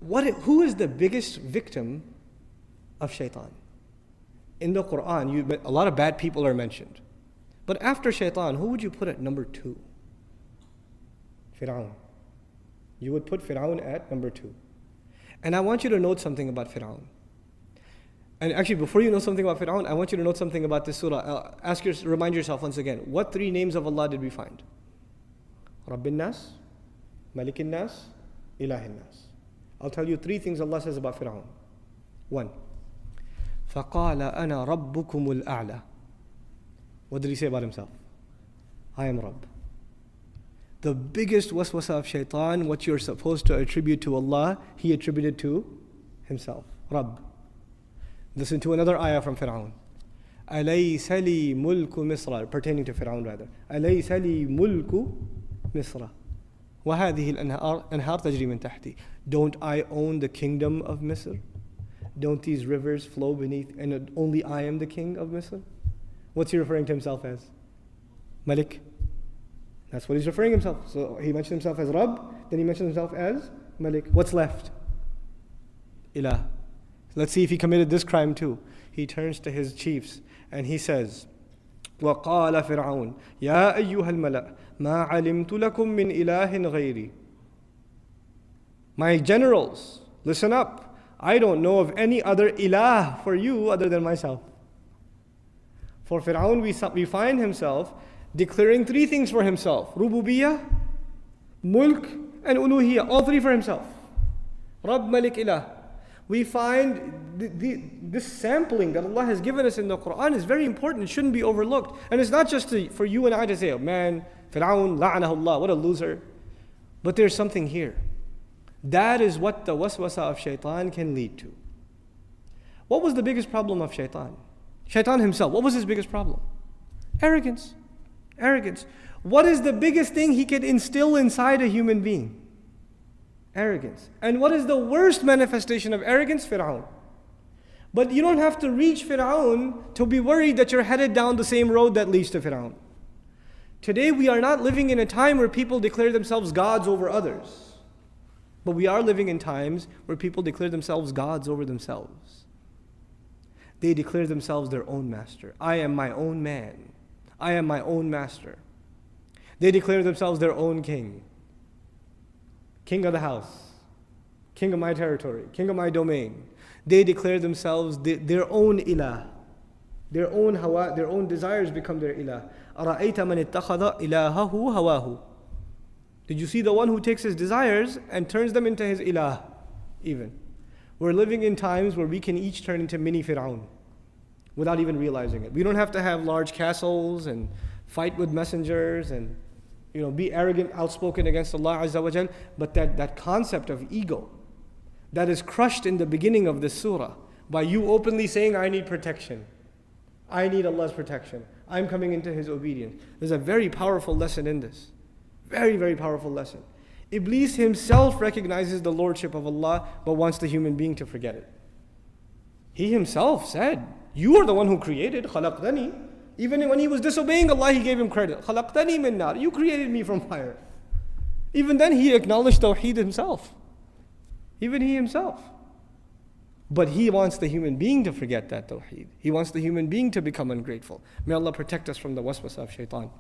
Who is the biggest victim of shaitan? In the Quran, a lot of bad people are mentioned. But after shaitan, who would you put at number 2? Fir'aun. You would put Fir'aun at number 2. And I want you to note something about Fir'aun. And actually, before you know something about Fir'aun, I want you to note something about this surah. Remind yourself once again, what 3 names of Allah did we find? Rabbin Nas, Malikin Nas, Ilahin Nas. I'll tell you 3 things Allah says about Fir'aun. 1. فَقَالَ أَنَا رَبُّكُمُ الْأَعْلَى. What did he say about himself? I am Rabb. The biggest waswasa of shaitan, what you're supposed to attribute to Allah, he attributed to himself. Rabb. Listen to another ayah from Fir'aun. أَلَيْسَ لِي مُلْكُ مِصْرَ, pertaining to Fir'aun rather. أَلَيْسَ لِي مُلْكُ مِصْرَ وَهَذِهِ الْأَنْهَارُ تَجْرِي مِنْ تَحْتِي. Don't I own the kingdom of Misr? Don't these rivers flow beneath, and only I am the king of Misr? What's he referring to himself as? Malik. That's what he's referring himself. So he mentioned himself as Rabb, then he mentioned himself as Malik. What's left? Ilah. Let's see if he committed this crime too. He turns to his chiefs and he says, وَقَالَ فِرْعَوْنَ يَا أَيُّهَا الْمَلَأ مَا عَلِمْتُ لَكُم مِّنْ إِلَٰهٍ غَيْرِي. My generals, listen up. I don't know of any other ilah for you other than myself. For Fir'aun, we find himself declaring 3 things for himself. Rububiyyah, Mulk, and Uluhiyyah. All 3 for himself. Rabb, Malik, Ilah. We find this sampling that Allah has given us in the Quran is very important. It shouldn't be overlooked. And it's not just for you and I to say, oh man, Fir'aun, la'anahullah, what a loser. But there's something here. That is what the waswasa of shaitan can lead to. What was the biggest problem of shaitan? Shaitan himself, what was his biggest problem? Arrogance. Arrogance. What is the biggest thing he could instill inside a human being? Arrogance. And what is the worst manifestation of arrogance? Fir'aun. But you don't have to reach Fir'aun to be worried that you're headed down the same road that leads to Fir'aun. Today we are not living in a time where people declare themselves gods over others. But we are living in times where people declare themselves gods over themselves. They declare themselves their own master. I am my own man. I am my own master. They declare themselves their own king. King of the house. King of my territory. King of my domain. They declare themselves their own ilah. Their own hawa, their own desires become their ilah. أَرَأَيْتَ مَنِ اتَّخَذَ إِلَهَهُ هَوَاهُ. Did you see the one who takes his desires and turns them into his ilah? Even. We're living in times where we can each turn into mini Fir'aun without even realizing it. We don't have to have large castles and fight with messengers and be arrogant, outspoken against Allah Azza wa Jal. But that concept of ego that is crushed in the beginning of this surah by you openly saying, I need protection. I need Allah's protection. I'm coming into His obedience. There's a very powerful lesson in this. Very, very powerful lesson. Iblis himself recognizes the lordship of Allah but wants the human being to forget it. He himself said, you are the one who created, khalaqtani. Even when he was disobeying Allah, he gave him credit. Khalaqtani min nar. You created me from fire. Even then he acknowledged Tawheed himself. Even he himself. But he wants the human being to forget that Tawheed. He wants the human being to become ungrateful. May Allah protect us from the waswasa of shaitan.